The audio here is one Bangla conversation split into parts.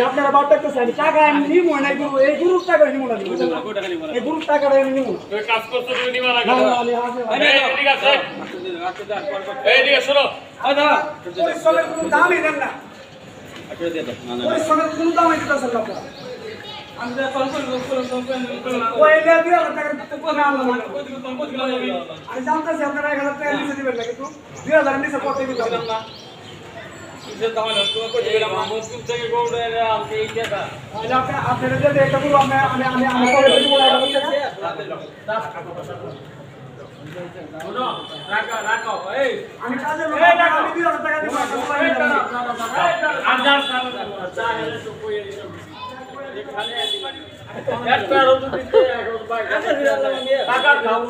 আপনারা বাড়তে টাকা নিব না এই গ্রুপ টাকা নিব না এই গ্রুপ টাকাটা নিব কাজ করছো তুমি নিবা না ঠিক আছে এইদিকে শোনো পরিশ্রমের কোনো দামই দেন না পরিশ্রমের কোনো দামই দিতেছেন না আপনারা আমি যা কল ওইটা দিয়ে টাকা কোন আনলাম আমি জানতেছি আপনারা 1000 টাকা নিচে দিবেন না কিন্তু 2000 নিচে করতে দিবেন না কিসের দাম হলো তুমি কই দিবেন মুসলিম থেকে গোল্ড এর আমি এই টাকা তাহলে আপনারা যদি এটা বলো আমি করে দেব শোনো রাখো এই আমি কাজে লোক আমি 2000 টাকা দিব আজার চা হেলে তো কই এখানে একটা রোজ দিতে রোজ ভাই টাকা খাও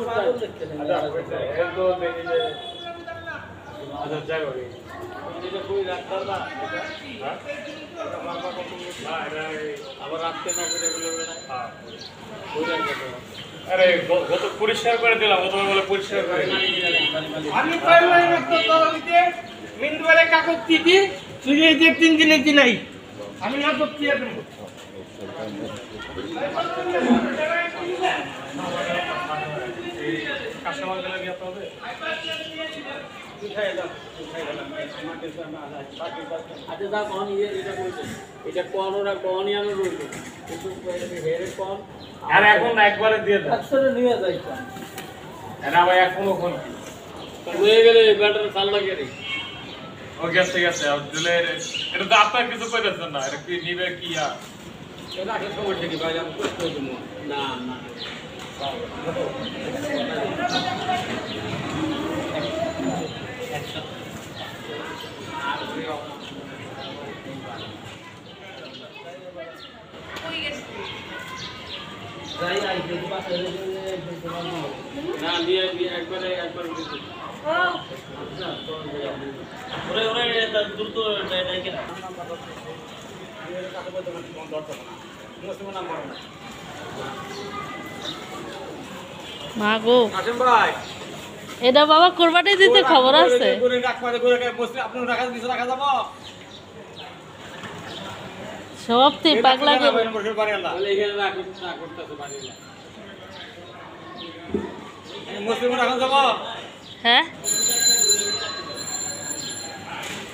তো দেখি যে আচ্ছা যাই হোক এটা কই রাখতাম না হ্যাঁ আবার রাখতে না করে বলে না হ্যাঁ কই রাখতে আরে গত পরিষ্কার করে দিলাম গত বলে পরিষ্কার করে আমি পাইলাই না তো তরলিতে মিন্টুরে কাগজ দিদি তুই এই যে 3 দিনে দিলাই আমি না তো কি দেব কাস্টমার গেলে কি হবে আচ্ছা দা কোন এটা বলছে এটা কোন ওরা কোনই আনো রইল কিন্তু হেরে কোন আর এখন একবারে দিয়ে দাও আসলে নিয়ে যাই তো এরা ভাই এখনো কোন কি তো হয়ে গেলে ব্যাটারি চাল লাগে রে ও গেছে আর দিলে এটা তো আপনার কিছু কইতেছেন না এটা কি নিবে কি আর এটা আগে সমস্যা কি ভাই আমি কই দেব না যাই আই যদি পাশে না দিয়ে একবারে দিতে ও আচ্ছা তো ওরে দ্রুত যাই কিনা মা গো কাসেম ভাই এটা বাবা কুরবানি দিতে খবর আছে করে রাখমারে করে বসে আপনি রাখা দিছে রাখা যাব সবতে পাগলা গে বলে এখানে না করতেছে বাড়ি না মুসলিম রাখা যাব হ্যাঁ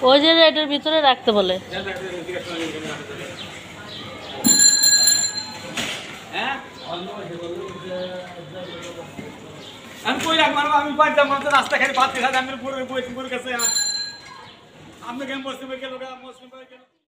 ওই যে এটার ভিতরে রাখতে বলে হ্যাঁ আমি কই রাখ মারব আমি পাঁচটা মানুষ রাস্তা খালি ভাত খাই আমি পুরো বইছি পুরো কাছে আপনি কেন মুসলিম গেল মুসলিম